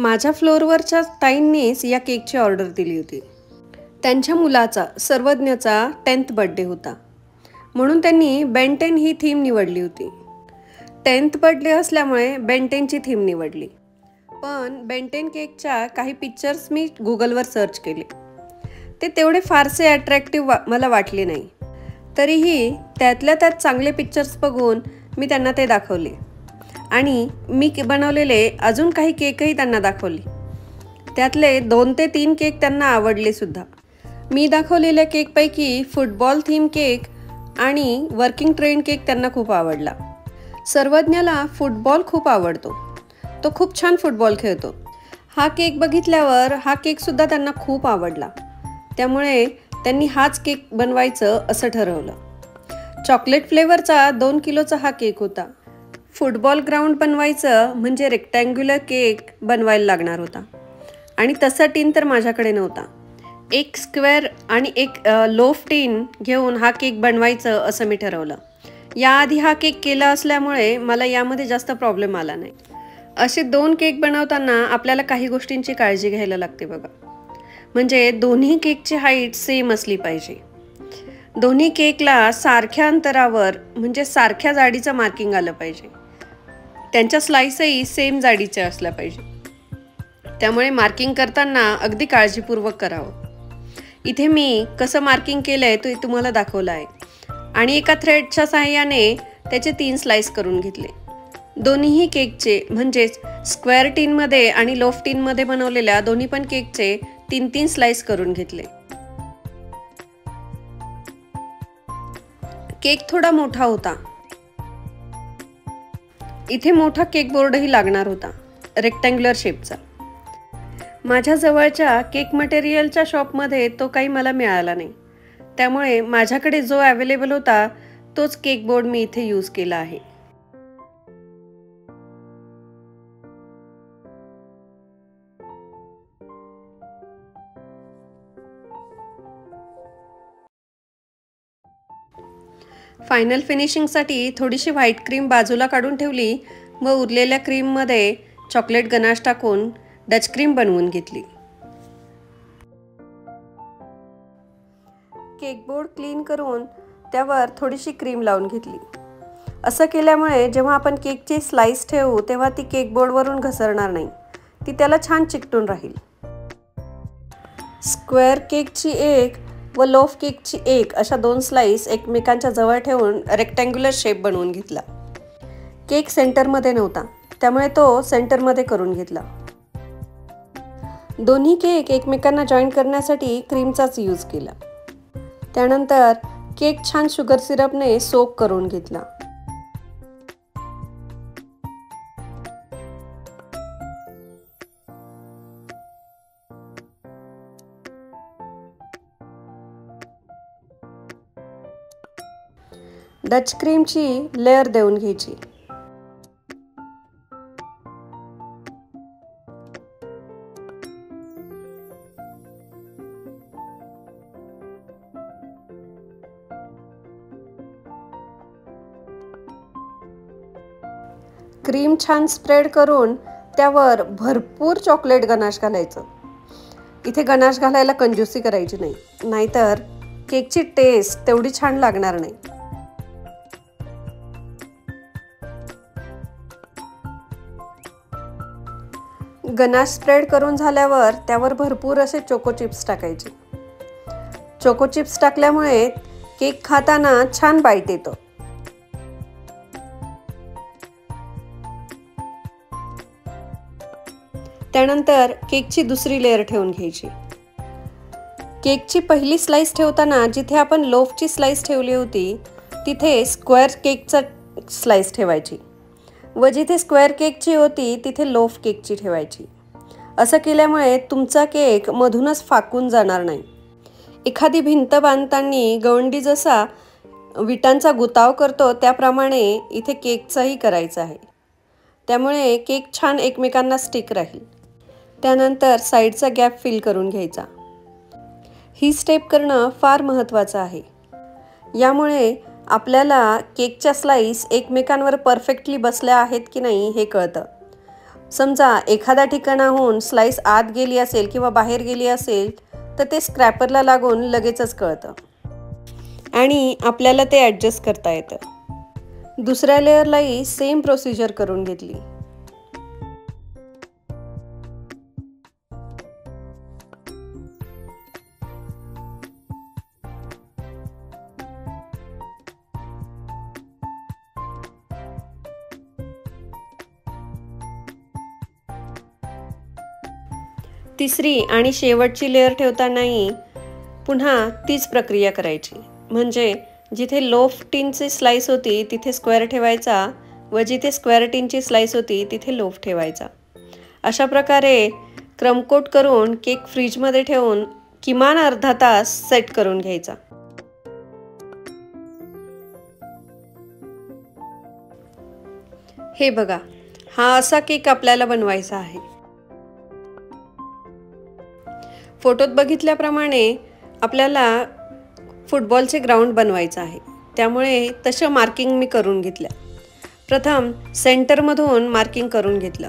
माझ्या फ्लोअरवरच्या ताईंनीच या केकची ऑर्डर दिली होती। त्यांच्या मुलाचा सर्वज्ञचा 10th बर्थडे होता, म्हणून त्यांनी बेन 10 ही थीम निवडली होती। 10th बर्थडे असल्यामुळे बेन 10ची थीम निवडली। पण बेन 10 केकच्या काही पिक्चर्स मी गुगलवर सर्च केले, ते तेवढे फारसे अट्रॅक्टिव्ह मला वाटले नाही। तरीही त्यातल्या त्यात चांगले पिक्चर्स बघून मी त्यांना ते दाखवले आणि मी बनवलेले अजून काही केकही त्यांना दाखवले। त्यातले 2 ते 3 केक त्यांना आवडले सुद्धा। मी दाखवलेल्या केकपैकी फुटबॉल थीम केक आणि वर्किंग ट्रेन केक त्यांना खूप आवडला। सर्वज्ञाला फुटबॉल खूप आवडतो, तो खूप छान फुटबॉल खेळतो। हा केक बघितल्यावर हा केक सुद्धा त्यांना खूप आवडला, त्यामुळे त्यांनी हाच केक बनवायचं असं ठरवलं। चॉकलेट फ्लेवरचा 2 किलोचा हा केक होता। फुटबॉल ग्राउंड बनवायचं म्हणजे रेक्टँग्युलर केक बनवायला लागणार होता आणि तसा टीन तर माझ्याकडे नव्हता। एक स्क्वेअर आणि एक लोफ टीन घेऊन हा केक बनवायचं असं मी ठरवलं। याआधी हा केक केला असल्यामुळे मला यामध्ये जास्त प्रॉब्लेम आला नाही। असे 2 केक बनवताना आपल्याला काही गोष्टींची काळजी घ्यायला लागते बघा। म्हणजे दोन्ही केकची हाईट सेम असली पाहिजे। दोन्ही केकला सारख्या अंतरावर म्हणजे सारख्या जाडीचं मार्किंग आलं पाहिजे। त्यांच्या स्लाइसही सेम जाडीच्या असल्या पाहिजे, त्यामुळे मार्किंग करताना अगदी काळजीपूर्वक करावं। इथे मी कसं मार्किंग केलंय ते तुम्हाला दाखवलं आहे आणि एका थ्रेडच्या सहाय्याने त्याचे 3 स्लाइस करून घेतले। दोन्हीही केकचे म्हणजेच स्क्वेअर टीनमध्ये आणि लोफ टीनमध्ये बनवलेल्या दोन्ही पण केकचे 3-3 स्लाइस करून घेतले। केक थोडा मोठा होता, इथे मोठा केक बोर्डही लागणार होता, रेक्टँग्युलर शेपचा। माझ्या जवळच्या केक मटेरियलच्या शॉपमध्ये तो काही मला मिळाला नाही, त्यामुळे माझ्याकडे जो अवेलेबल होता तोच केक बोर्ड मी इथे यूज केला आहे। फायनल फिनिशिंगसाठी थोडीशी व्हाईट क्रीम बाजूला काढून ठेवली व उरलेल्या क्रीममध्ये चॉकलेट गनाश टाकून डच क्रीम बनवून घेतली। केक बोर्ड क्लीन करून त्यावर थोडीशी क्रीम लावून घेतली। असं केल्यामुळे जेव्हा आपण केकची स्लाइस ठेवू तेव्हा ती केक बोर्डवरून घसरणार नाही, ती त्याला छान चिकटून राहील। स्क्वेअर केकची एक व लोफ केकची एक अशा 2 स्लाइस एकमेकांच्या जवळ ठेवून रेक्टँग्युलर शेप बनवून घेतला। केक सेंटरमध्ये नव्हता, त्यामुळे तो सेंटरमध्ये करून घेतला। दोन्ही केक एकमेकांना जॉईन करण्यासाठी क्रीमचाच यूज केला। त्यानंतर केक छान शुगर सिरपने सोक करून घेतला। डच क्रीमची लेअर देऊन घ्यायची। क्रीम छान स्प्रेड करून त्यावर भरपूर चॉकलेट गनाश घालायचं। इथे गनाश घालायला कंजूसी करायची नाही, नाहीतर केकची टेस्ट तेवढी छान लागणार नाही। गनाश स्प्रेड करून झाल्यावर त्यावर भरपूर असे चोको चिप्स टाकायचे। चोको चिप्स टाकल्यामुळे केक खाताना छान बाईट येतो। त्यानंतर केकची दुसरी लेअर ठेवून घ्यायची। केकची पहिली स्लाइस ठेवताना जिथे आपण लोफची स्लाइस ठेवली होती तिथे स्क्वेअर केकचा स्लाइस ठेवायची व जिथे स्क्वेअर केकची होती तिथे लोफ केकची ठेवायची। असं केल्यामुळे तुमचा केक मधूनच फाकून जाणार नाही। एखादी भिंत बांधताना गवंडी जसा विटांचा गुताव करतो त्याप्रमाणे इथे केकचाही करायचा आहे, त्यामुळे केक छान एकमेकांना स्टिक राहील। त्यानंतर साईडचा गॅप फिल करून घ्यायचा। ही स्टेप करणं फार महत्त्वाचं आहे, यामुळे आपल्याला केकच्या स्लाइस एकमेकांवर परफेक्टली बसल्या आहेत की नाही हे कळतं। समजा एखाद्या ठिकाणाहून स्लाइस आत गेली असेल किंवा बाहेर गेली असेल तर ते स्क्रॅपरला लागून लगेचच कळतं आणि आपल्याला ते ॲडजस्ट करता येतं. दुसऱ्या लेअरलाही सेम प्रोसिजर करून घेतली. तिसरी आणि शेवटची लेअर ठेवतानाही पुन्हा तीच प्रक्रिया करायची. म्हणजे जिथे लोफ टिनची स्लाइस होती तिथे स्क्वेअर ठेवायचा व जिथे स्क्वेअर टिनची स्लाइस होती तिथे लोफ ठेवायचा. अशा प्रकारे क्रमकोट करून केक फ्रीजमध्ये ठेवून किमान अर्धा तास सेट करून घ्यायचा. हे बघा, हा असा केक आपल्याला बनवायचा आहे. फोटोत बघितल्याप्रमाणे आपल्याला फुटबॉलचे ग्राउंड बनवायचं आहे. त्यामुळे तसं मार्किंग मी करून घेतलं. प्रथम सेंटरमधून मार्किंग करून घेतलं.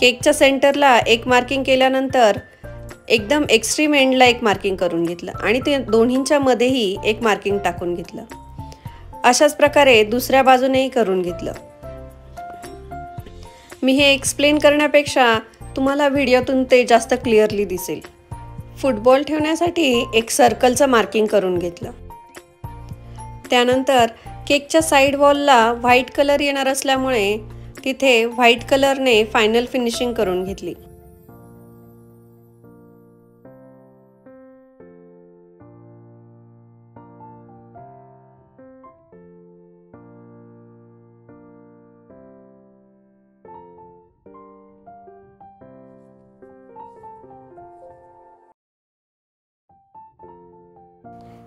केकच्या सेंटरला एक मार्किंग केल्यानंतर एकदम एक्स्ट्रीम एंडला एक मार्किंग करून घेतलं आणि ते दोन्हींच्या मध्येही एक मार्किंग टाकून घेतलं. अशाच प्रकारे दुसऱ्या बाजूनेही करून घेतलं. मी हे एक्सप्लेन करण्यापेक्षा तुम्हाला व्हिडिओतून ते जास्त क्लिअरली दिसेल. फुटबॉल ठेवण्यासाठी एक सर्कलचं मार्किंग करून घेतलं. त्यानंतर केकच्या साईड वॉलला व्हाईट कलर येणार असल्यामुळे तिथे व्हाईट कलरने फायनल फिनिशिंग करून घेतली.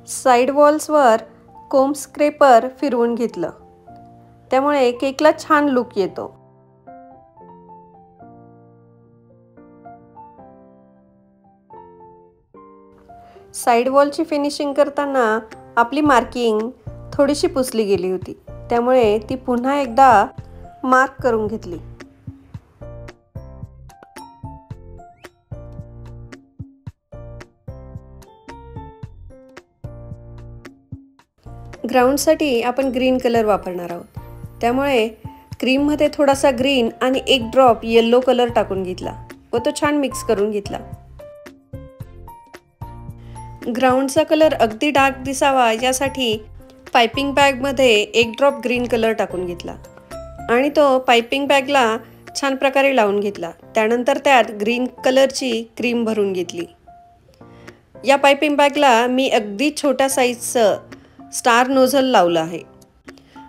साईड वॉल्सवर कोम्ब स्क्रेपर फिरवून घेतलं. त्यामुळे केकला छान लुक येतो. साईड वॉलची फिनिशिंग करताना आपली मार्किंग थोडीशी पुसली गेली होती. त्यामुळे ती पुन्हा एकदा मार्क करून घेतली. ग्राउंडसाठी आपण ग्रीन कलर वापरणार आहोत. त्यामुळे क्रीममध्ये थोडासा ग्रीन आणि एक ड्रॉप येलो कलर टाकून घेतला व तो छान मिक्स करून घेतला. ग्राउंडचा कलर अगदी डार्क दिसावा यासाठी पायपिंग बॅगमध्ये एक ड्रॉप ग्रीन कलर टाकून घेतला आणि तो पायपिंग बॅगला छान प्रकारे लावून घेतला. त्यानंतर त्यात ग्रीन कलरची क्रीम भरून घेतली. या पायपिंग बॅगला मी अगदी छोट्या साईजचं स्टार नोझल लावलं आहे.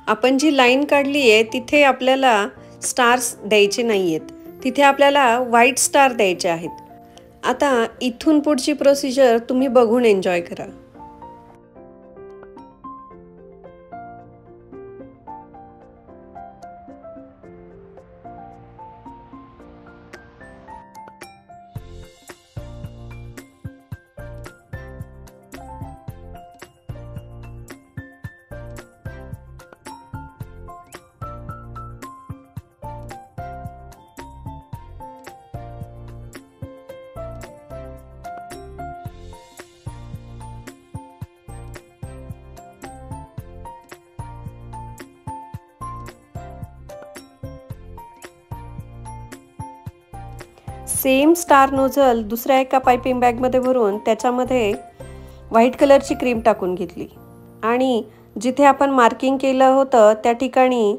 आपण जी लाईन काढली आहे तिथे आपल्याला स्टार्स द्यायचे नाही आहेत. तिथे आपल्याला व्हाईट स्टार द्यायचे आहेत. आता इथून पुढची प्रोसिजर तुम्ही बघून एन्जॉय करा. सेम स्टार नोझल दुसऱ्या एका पायपिंग बॅगमध्ये भरून त्याच्यामध्ये व्हाईट कलरची क्रीम टाकून घेतली आणि जिथे आपण मार्किंग केलं होतं त्या ठिकाणी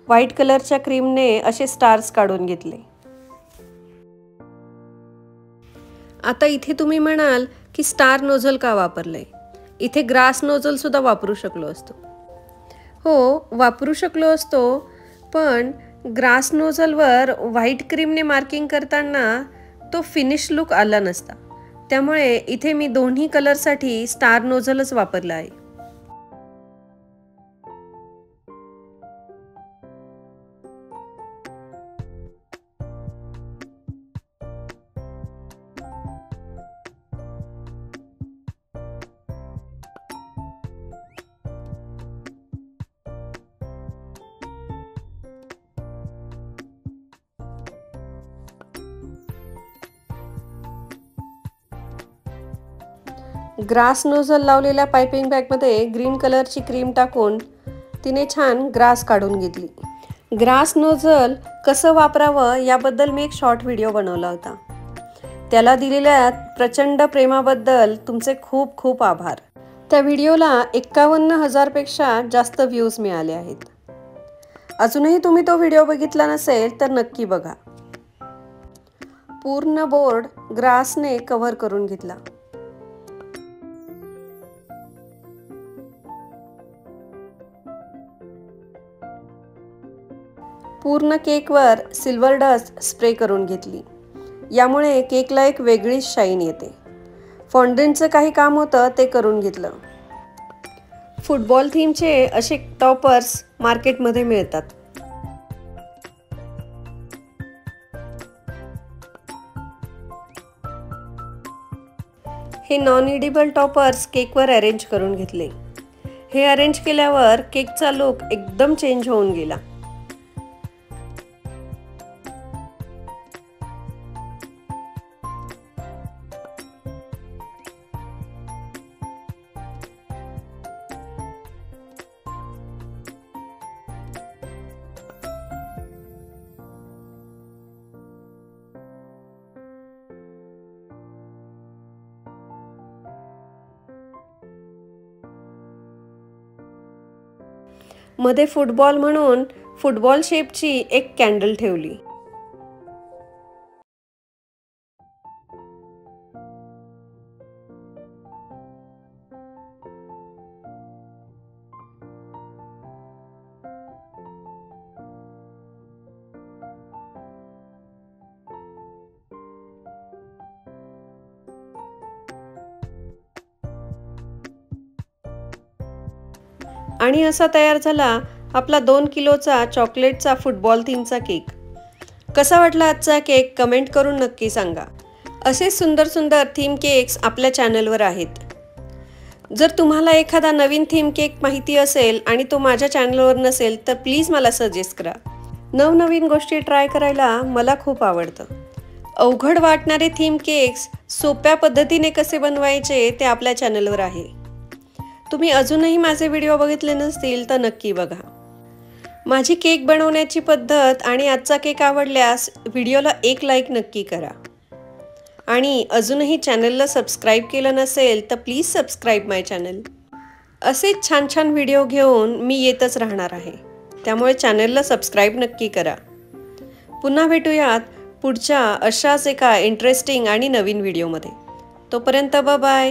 व्हाईट कलरच्या क्रीमने असे स्टार्स काढून घेतले. आता इथे तुम्ही म्हणाल की स्टार नोझल का वापरलंय? इथे ग्रास नोझल सुद्धा वापरू शकलो असतो. हो, वापरू शकलो असतो, पण ग्रास नोझलवर व्हाईट क्रीमने मार्किंग करताना तो फिनिश लुक आला नसता. त्यामुळे इथे मी दोन्ही कलरसाठी स्टार नोझलच वापरला आहे. ग्रास नोझल लावलेल्या पायपिंग बॅगमध्ये ग्रीन कलरची क्रीम टाकून तिने छान ग्रास काढून घेतली. ग्रास नोझल कसं वापरावं याबद्दल मी एक शॉर्ट व्हिडिओ बनवला होता. त्याला दिलेल्या प्रचंड प्रेमाबद्दल तुमचे खूप खूप आभार. त्या व्हिडिओला 51,000 पेक्षा जास्त व्ह्यूज मिळाले आहेत. अजूनही तुम्ही तो व्हिडिओ बघितला नसेल तर नक्की बघा. पूर्ण बोर्ड ग्रासने कव्हर करून घेतला. पूर्ण केकवर सिल्वर डस्ट स्प्रे करून घेतली. यामुळे केकला एक वेगळीच शाईन येते. फॉन्डंटचं काही काम होतं ते करून घेतलं. फुटबॉल थीमचे असे टॉपर्स मार्केटमध्ये मिळतात. हे नॉन एडिबल टॉपर्स केकवर अरेंज करून घेतले. हे अरेंज केल्यावर केकचा लुक एकदम चेंज होऊन गेला. मध्ये फुटबॉल म्हणून फुटबॉल शेपची एक कॅन्डल ठेवली. आणि असा तयार झाला आपला 2 किलोचा चॉकलेटचा फुटबॉल थीमचा केक. कसा वाटला आजचा केक कमेंट करून नक्की सांगा. असे सुंदर सुंदर थीम केक्स आपल्या चॅनलवर आहेत. जर तुम्हाला एखादा नवीन थीम केक माहिती असेल आणि तो माझ्या चॅनलवर नसेल तर प्लीज मला सजेस्ट करा. नवनवीन गोष्टी ट्राय करायला मला खूप आवडतं. अवघड वाटणारे थीम केक्स सोप्या पद्धतीने कसे बनवायचे ते आपल्या चॅनलवर आहे. तुम्ही अजूनही माझे व्हिडिओ बघितले नसतील तर नक्की बघा. माझी केक बनवण्याची पद्धत आणि आजचा केक आवडल्यास व्हिडिओला एक लाईक नक्की करा. आणि अजूनही चॅनलला सबस्क्राईब केलं नसेल तर प्लीज सबस्क्राईब माय चॅनल. असेच छान छान व्हिडिओ घेऊन मी येतच राहणार आहे. त्यामुळे चॅनलला सबस्क्राईब नक्की करा. पुन्हा भेटूयात पुढच्या अशाच एका इंटरेस्टिंग आणि नवीन व्हिडिओमध्ये. तोपर्यंत बाय बाय.